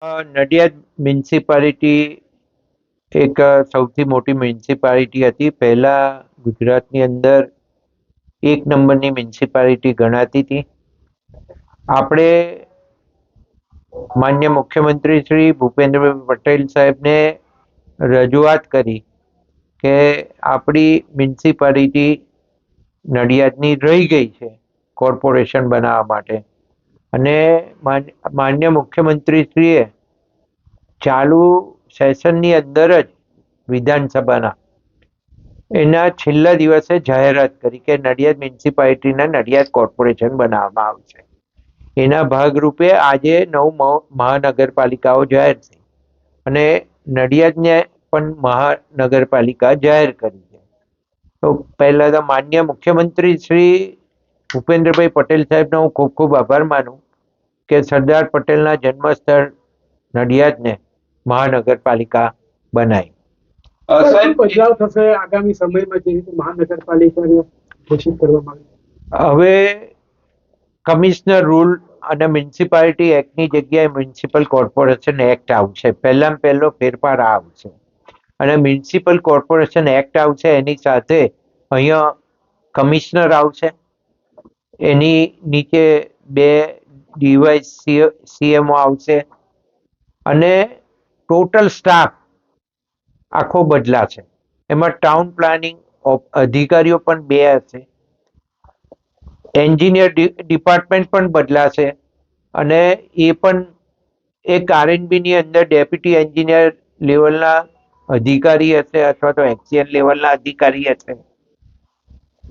Nadiad municipality એક સૌથી મોટી મ્યુનિસિપાલિટી હતી. પહેલા ગુજરાતની અંદર એક નંબરની મ્યુનિસિપાલિટી ગણાતી હતી. આપણે માન્ય મુખ્યમંત્રી શ્રી ભૂપેન્દ્રભાઈ પટેલ સાહેબને રજૂઆત કરી કે આપણી મ્યુનિસિપાલિટી નડિયાદની રહી ગઈ છે કોર્પોરેશન બનાવવા માટે, અને માન્ય મુખ્યમંત્રીશ્રીએ ચાલુ સેશનની અંદર જ વિધાનસભાના એના છેલ્લા દિવસે જાહેરાત કરી કે નડિયાદ મ્યુનિસિપાલિટીને નડિયાદ કોર્પોરેશન બનાવવામાં આવશે. એના ભાગરૂપે આજે 9 મહાનગરપાલિકાઓ જાહેર થઈ અને નડિયાદને પણ મહાનગરપાલિકા જાહેર કરી છે. તો પહેલા તો માન્ય મુખ્યમંત્રી શ્રી ભૂપેન્દ્રભાઈ પટેલ સાહેબનો હું ખૂબ ખૂબ આભાર માનું કે સરદાર પટેલના જન્મસ્થળ નડિયાદને મહાનગરપાલિકા બનાવી. સાહેબ, બદલાવ થશે આગામી સમયમાં જે રીતે મહાનગરપાલિકાને ઘોષિત કરવામાં આવે? હવે કમિશનર રૂલ અને મ્યુનિસિપાલિટી એક્ટની જગ્યાએ મ્યુનિસિપલ કોર્પોરેશન એક્ટ આવશે. પહેલામાં પહેલો ફેરફાર આ આવશે અને મ્યુનિસિપલ કોર્પોરેશન એક્ટ આવશે. એની સાથે અહીંયા કમિશનર આવશે, એની નીચે 2 ડીવાય સીએમઓ આવશે અને ટોટલ સ્ટાફ આખો બદલાશે. એમાં ટાઉન પ્લાનિંગ અધિકારીઓ પણ 2 હશે, એન્જિનિયર ડિપાર્ટમેન્ટ પણ બદલાશે અને એ પણ એક આરએનબી ની અંદર ડેપ્યુટી એન્જિનિયર લેવલના અધિકારી હશે અથવા તો એક્સિયન લેવલના અધિકારી હશે.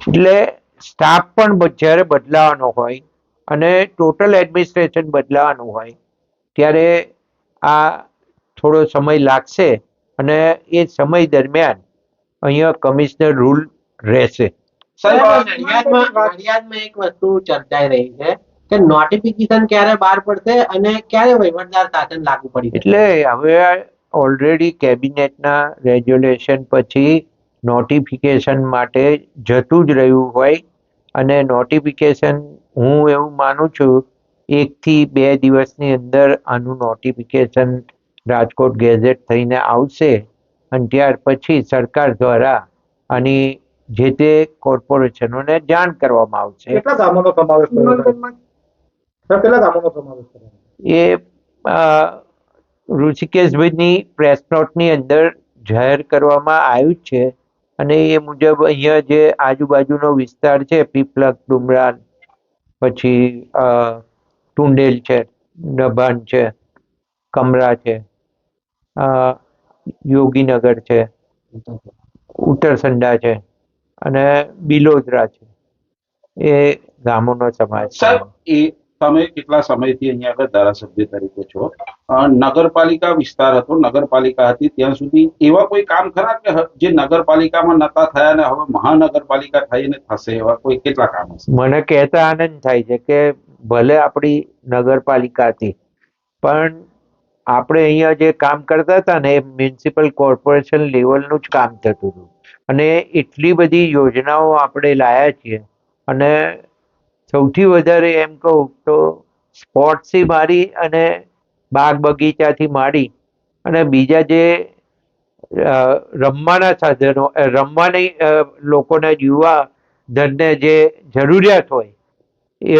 એટલે સ્ટાફ પણ જ્યારે બદલાવાનો હોય અને ટોટલ એડમિનિસ્ટ્રેશન બદલાવાનું હોય ત્યારે આ થોડો સમય લાગશે અને એ સમય દરમિયાન અહીંયા કમિશનર રૂલ રહેશે. નડિયાદમાં એક વસ્તુ ચર્ચાઈ રહી છે કે નોટિફિકેશન ક્યારે બહાર પડશે અને ક્યારે વહીવટદાર શાસન લાગુ પડી શકે? એટલે હવે ઓલરેડી કેબિનેટના રેગ્યુલેશન પછી નોટિફિકેશન માટે જતું જ રહ્યું હોય અને નોટિફિકેશન હું એવું માનું છું 1 થી 2 દિવસની અંદર આનું નોટિફિકેશન રાજકોટ ગેઝેટ થઈને આવશે અને ત્યાર પછી સરકાર દ્વારા આની જે તે કોર્પોરેશનોને જાણ કરવામાં આવશે. કેટલા ગામોનો સમાવેશ એ ઋષિકેશભાઈની પ્રેસ નોટની અંદર જાહેર કરવામાં આવ્યું છે અને એ મુજબ અહીંયા જે આજુબાજુનો વિસ્તાર છે, પીપલક, ડુમરાન, પછી ટુંડેલ છે, ડભાન છે, કમરા છે, યોગીનગર છે, ઉત્તરસંડા છે અને બિલોદરા છે, એ ગામોનો સમાવેશ. સાહેબ, એ તમે કેટલા સમયથી અહીંયા આગળ ધારાસભ્ય તરીકે છો? નગરપાલિકા વિસ્તાર હતો, નગરપાલિકા હતી ત્યાં સુધી એવા કોઈ કામ ખરા કે જે નગરપાલિકામાં નતા થયા ને હવે મહાનગરપાલિકા થઈને થશે? એવા કોઈ કેટલા કામ હશે? મને કહેતા આનંદ થાય છે કે ભલે આપણી નગરપાલિકા હતી પણ આપણે અહીંયા જે કામ કરતા હતા ને એ મ્યુનિસિપલ કોર્પોરેશન લેવલનું જ કામ થતું હતું અને એટલી બધી યોજનાઓ આપણે લાયા છીએ. અને સૌથી વધારે એમ કહું તો સ્પોર્ટ્સથી માંડી અને બાગ બગીચાથી માંડી અને બીજા જે રમવાના સાધનો, રમવાની લોકોના યુવા ધનને જે જરૂરિયાત હોય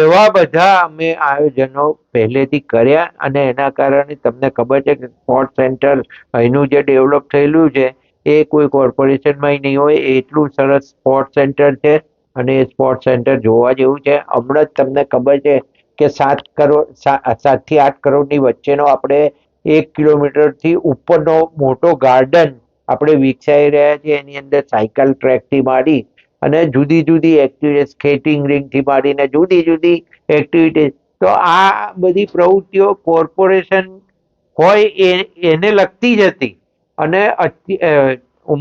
એવા બધા અમે આયોજનો પહેલેથી કર્યા અને એના કારણે તમને ખબર છે કે સ્પોર્ટ સેન્ટર અહીંનું જે ડેવલપ થયેલું છે એ કોઈ કોર્પોરેશનમાં નહીં હોય. એટલું સરસ સ્પોર્ટ સેન્ટર છે અને એ સ્પોર્ટ સેન્ટર જોવા જેવું છે. હમણાં જ તમને ખબર છે કે 7 થી 8 કરોડની વચ્ચેનો આપણે 1 કિલોમીટરથી ઉપરનો મોટો ગાર્ડન આપણે વિકસાવી રહ્યા છીએ. એની અંદર સાયકલ ટ્રેકથી માંડી અને જુદી જુદી એક્ટિવિટીઝ, સ્કેટિંગ રિંગથી માંડીને જુદી જુદી એક્ટિવિટીઝ. તો આ બધી પ્રવૃત્તિઓ કોર્પોરેશન હોય એને લગતી જ હતી અને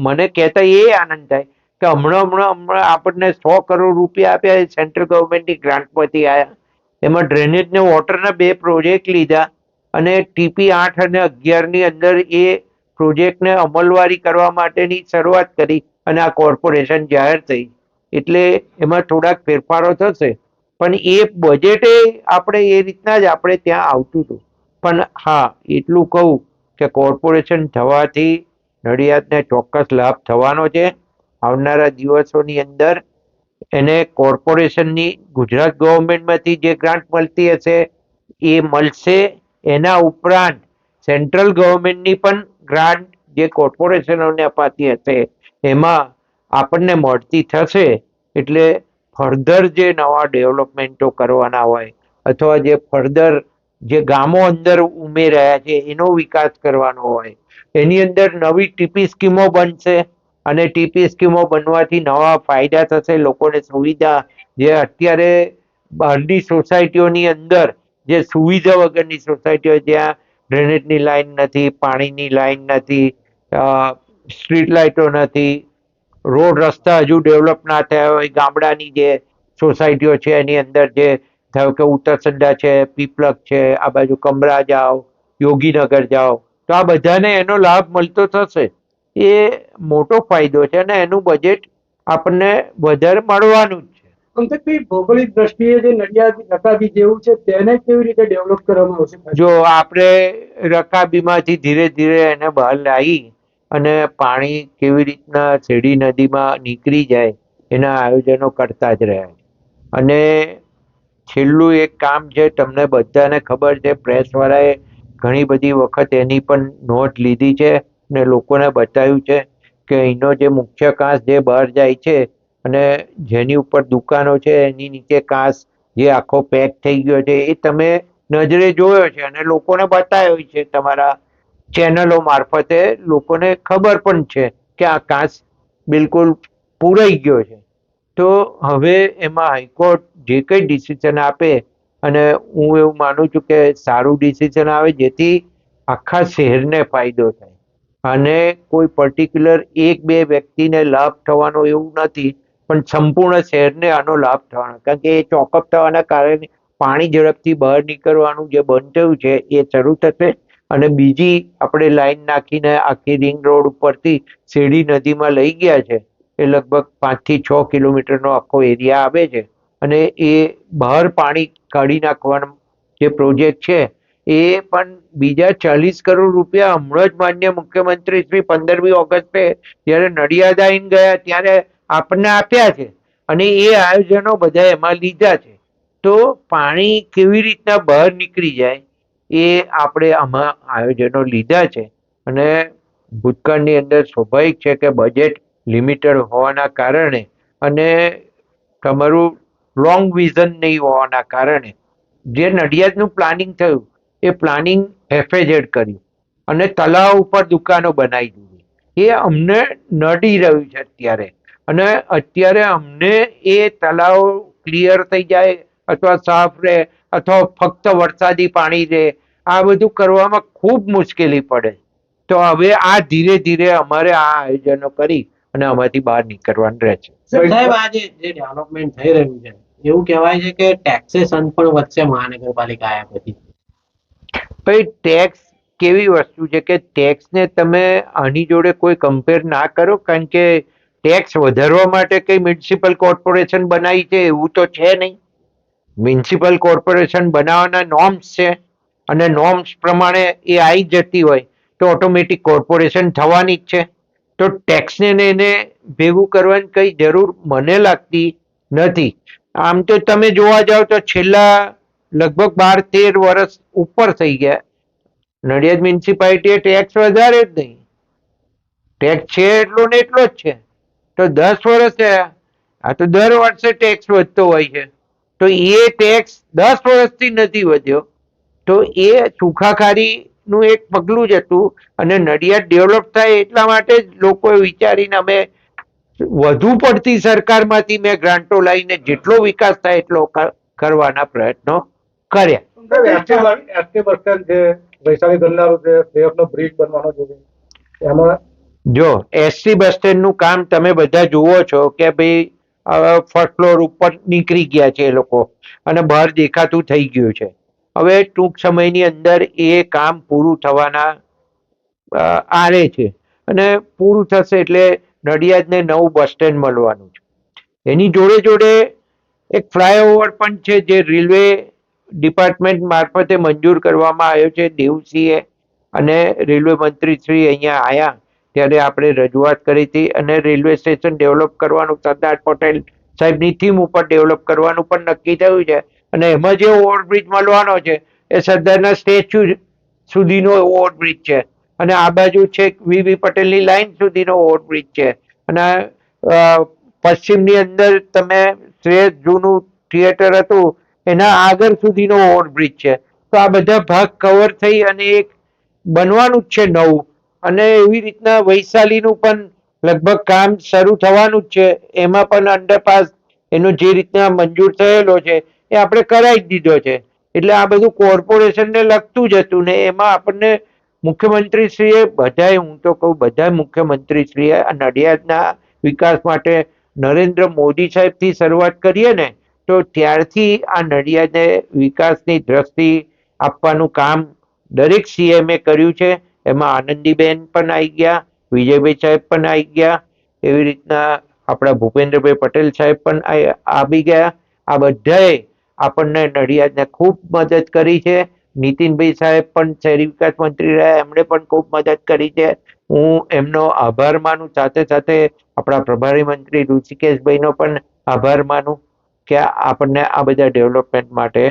મને કહેતા એ આનંદ થાય કે હમણાં આપણને 100 કરોડ રૂપિયા આપ્યા સેન્ટ્રલ ગવર્મેન્ટની ગ્રાન્ટમાંથી આવ્યા. એમાં ડ્રેનેજ ને વોટરના 2 પ્રોજેક્ટ લીધા અને ટીપી 8 અને 11ની અંદર એ પ્રોજેક્ટને અમલવારી કરવા માટેની શરૂઆત કરી અને આ કોર્પોરેશન જાહેર થઈ. એટલે એમાં થોડાક ફેરફારો થશે પણ એ બજેટે આપણે એ રીતના જ આપણે ત્યાં આવતું હતું. પણ હા એટલું કહું કે કોર્પોરેશન થવાથી નડિયાદને ચોક્કસ લાભ થવાનો છે. આવનારા દિવસોની અંદર એને કોર્પોરેશનની ગુજરાત ગવર્મેન્ટમાંથી જે ગ્રાન્ટ મળતી હશે એ મળશે. એના ઉપરાંત સેન્ટ્રલ ગવર્મેન્ટની પણ ગ્રાન્ટ જે કોર્પોરેશનોને અપાતી હશે એમાં આપણને મળતી થશે. એટલે ફર્ધર જે નવા ડેવલપમેન્ટો કરવાના હોય અથવા જે ફર્ધર જે ગામો અંદર ઉમેરાયા છે એનો વિકાસ કરવાનો હોય, એની અંદર નવી ટીપી સ્કીમો બનશે અને ટીપી સ્કીમો બનવાથી નવા ફાયદા થશે, લોકોને સુવિધા. જે અત્યારે બહારની સોસાયટીઓની અંદર જે સુવિધા વગરની સોસાયટીઓ, જ્યાં ડ્રેનેજની લાઈન નથી, પાણીની લાઈન નથી, સ્ટ્રીટ લાઇટો નથી, રોડ રસ્તા હજુ ડેવલપ ના થયા હોય, ગામડાની જે સોસાયટીઓ છે એની અંદર જે ધારો કે ઉત્તરસંડા છે, પીપલક છે, આ બાજુ કમરા જાઓ, યોગીનગર જાઓ, તો આ બધાને એનો લાભ મળતો થશે. એ મોટો ફાયદો છે અને એનું બજેટ આપણને વધારે મળવાનું જ છે. અંકિતભાઈ, ભૌગોલિક દ્રષ્ટિએ જે નડિયાદ રકાબી જેવું છે તેને કેવી રીતે ડેવલપ કરવામાં આવશે? જો આપણે રકાબીમાંથી ધીરે ધીરે એને બહાર લાવી અને પાણી કેવી રીતના શેરડી નદીમાં નીકળી જાય એના આયોજનો કરતા જ રહ્યા છે. અને છેલ્લું એક કામ છે, તમને બધાને ખબર છે, પ્રેસવાળાએ ઘણી બધી વખત એની પણ નોટ લીધી છે ને લોકોને બતાવ્યું છે કે અહીંનો જે મુખ્ય કાંસ જે બહાર જાય છે અને જેની ઉપર દુકાનો છે એની નીચે કાંસ જે આખો પેક થઈ ગયો છે એ તમે નજરે જોયો છે અને લોકોને બતાવ્યો છે. તમારા ચેનલો મારફતે લોકોને ખબર પણ છે કે આ કાંસ બિલકુલ પૂરાઈ ગયો છે. તો હવે એમાં હાઈકોર્ટ જે કંઈ ડિસિઝન આપે, અને હું એવું માનું છું કે સારું ડિસિઝન આવે જેથી આખા શહેરને ફાયદો થાય અને કોઈ પર્ટિક્યુલર એક બે વ્યક્તિને લાભ થવાનો એવું નથી, પણ સંપૂર્ણ શહેરને આનો લાભ થવાનો. કારણ કે એ ચોકઅપ થવાના કારણે પાણી ઝડપથી બહાર નીકળવાનું જે બંધ થયું છે એ શરૂ થશે. અને બીજી આપણે લાઈન નાખીને આખી રિંગ રોડ ઉપરથી શેરડી નદીમાં લઈ ગયા છે, એ લગભગ 5 થી 6 કિલોમીટરનો આખો એરિયા આવે છે અને એ બહાર પાણી કાઢી નાખવાનો જે પ્રોજેક્ટ છે એ પણ બીજા 40 કરોડ રૂપિયા હમણાં જ માન્ય મુખ્યમંત્રી શ્રી 15મી ઓગસ્ટે જ્યારે નડિયાદ આવીને ગયા ત્યારે આપણને આપ્યા છે અને એ આયોજનો બધા એમાં લીધા છે. તો પાણી કેવી રીતના બહાર નીકળી જાય એ આપણે આમાં આયોજનો લીધા છે. અને ભૂતકાળની અંદર સ્વાભાવિક છે કે બજેટ લિમિટેડ હોવાના કારણે અને તમારું લોંગ વિઝન નહીં હોવાના કારણે જે નડિયાદનું પ્લાનિંગ થયું એ પ્લાનિંગ એફએઝેડ કર્યું અને તળાવ ઉપર દુકાનો બનાવી દીધી. એ અમને નડી રહ્યું છે અત્યારે. અને અત્યારે અમને એ તળાવ ક્લિયર થઈ જાય અથવા સાફ રહે અથવા ફક્ત વરસાદી પાણી રહે, આ બધું કરવામાં ખૂબ મુશ્કેલી પડે. તો હવે આ ધીરે ધીરે અમારે આ આયોજનો કરી અને આમાંથી બહાર નીકળવાનું રહે છે. સાહેબ, આ જે ડેવલપમેન્ટ થઈ રહ્યું છે એવું કહેવાય છે કે ટેક્સેશન પણ વધશે મહાનગરપાલિકા આવ્યા પછી. ભાઈ, ટેક્સ કેવી વસ્તુ છે કે ટેક્સને તમે આની જોડે કોઈ કમ્પેર ના કરો, કારણ કે ટેક્સ વધારવા માટે કઈ મ્યુનિસિપલ કોર્પોરેશન બનાવી છે એવું તો છે નહીં. મ્યુનિસિપલ કોર્પોરેશન બનાવવાના નોર્મ્સ છે અને નોર્મ્સ પ્રમાણે એ આવી જતી હોય તો ઓટોમેટિક કોર્પોરેશન થવાની જ છે. તો ટેક્સને ને એને ભેગું કરવાની કઈ જરૂર મને લાગતી નથી. આમ તો તમે જોવા જાવ તો છેલ્લા લગભગ 12-13 વર્ષ ઉપર થઈ ગયા, નડિયાદ મ્યુનિસિપાલિટીએ ટેક્સ વધારે જ નહીં. ટેક્સ છે એટલો ને એટલો જ છે. તો 10 વર્ષ થયા, આ તો દર વર્ષે ટેક્સ વધતો હોય છે. તો એ ટેક્સ 10 વર્ષથી નથી વધ્યો. તો એ સુખાકારીનું એક પગલું જ હતું અને નડિયાદ ડેવલપ થાય એટલા માટે જ લોકોએ વિચારીને અમે વધુ પડતી સરકારમાંથી મેં ગ્રાન્ટો લઈને જેટલો વિકાસ થાય એટલો કરવાના પ્રયત્નો કર્યા. એસટી બસ સ્ટેન્ડ છે, વૈશાલી ગરનાળું છે, બેકનો બ્રિજ બનવાનો છે, એમાં જો એસટી બસ સ્ટેન્ડ નું કામ તમે બધા જુઓ છો કે ભાઈ ફર્સ્ટ ફ્લોર ઉપર નીકળી ગયા છે એ લોકો અને બહાર દેખાતું થઈ ગયું છે. હવે ટૂંક સમયની અંદર એ કામ પૂરું થવાના આરે છે અને પૂરું થશે એટલે નડિયાદને નવું બસ સ્ટેન્ડ મળવાનું છે. એની જોડે જોડે એક ફ્લાયઓવર પણ છે જે રેલવે ડિપાર્ટમેન્ટ મારફતે મંજૂર કરવામાં આવ્યો છે. દેવસિંહે અને રેલવે મંત્રી શ્રી અહીંયા આવ્યા ત્યારે આપણે રજૂઆત કરી હતી અને રેલવે સ્ટેશન ડેવલપ કરવાનું સરદાર પટેલ સાહેબની થીમ ઉપર ડેવલપ કરવાનું પણ નક્કી થયું છે અને એમાં જે ઓવરબ્રિજ મળવાનો છે એ સરદારના સ્ટેચ્યુ સુધીનો ઓવરબ્રિજ છે અને આ બાજુ છે વીવી પટેલની લાઈન સુધીનો ઓવરબ્રિજ છે અને પશ્ચિમની અંદર તમે શ્રેષ્ઠ જૂનું થિયેટર હતું એના આગળ સુધીનો ઓવરબ્રિજ છે. તો આ બધા ભાગ કવર થઈ અને એક બનવાનું જ છે નવું અને એવી રીતના વૈશાલીનું પણ લગભગ કામ શરૂ થવાનું જ છે. એમાં પણ અંડરપાસ એનો જે રીતના મંજૂર થયેલો છે એ આપણે કરાવી જ દીધો છે. એટલે આ બધું કોર્પોરેશનને લગતું જ હતું ને એમાં આપણને મુખ્યમંત્રીશ્રીએ બધાય, હું તો કહું બધા મુખ્યમંત્રીશ્રીએ આ નડિયાદના વિકાસ માટે નરેન્દ્ર મોદી સાહેબથી શરૂઆત કરીએ ને તો ત્યારથી આ નડિયાદને વિકાસની દ્રષ્ટિ આપવાનું કામ દરેક સીએમએ કર્યું છે. એમાં આનંદીબેન પણ આવી ગયા, વિજયભાઈ સાહેબ પણ આવી ગયા, એવી રીતના આપણા ભૂપેન્દ્રભાઈ પટેલ સાહેબ પણ આવી ગયા. આ બધાએ આપણને નડિયાદને ખૂબ મદદ કરી છે. નીતિનભાઈ સાહેબ પણ શહેરી વિકાસ મંત્રી રહ્યા, એમણે પણ ખૂબ મદદ કરી છે. હું એમનો આભાર માનું, સાથે સાથે આપણા પ્રભારી મંત્રી ઋષિકેશભાઈનો પણ આભાર માનું કે આપણને આ બધા ડેવલપમેન્ટ માટે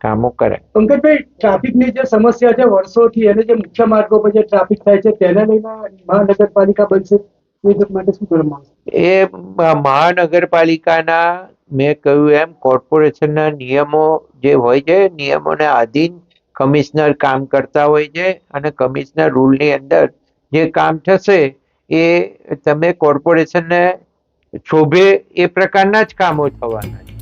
કામો કરે. પંકજભાઈ, ટ્રાફિકની જે સમસ્યા છે વર્ષોથી અને જે મુખ્ય માર્ગો પર જે ટ્રાફિક થાય છે તેને લઈને મહાનગરપાલિકા બનશે એ માટે શું કરવામાં આવશે? એ મહાનગરપાલિકાના મેં કહ્યું એમ કોર્પોરેશનના નિયમો જે હોય છે, નિયમોને આધીન કમિશનર કામ કરતા હોય છે અને કમિશનર રૂલની અંદર જે કામ થશે એ તમે કોર્પોરેશનને શોભે એ પ્રકારના જ કામો થવાના છે.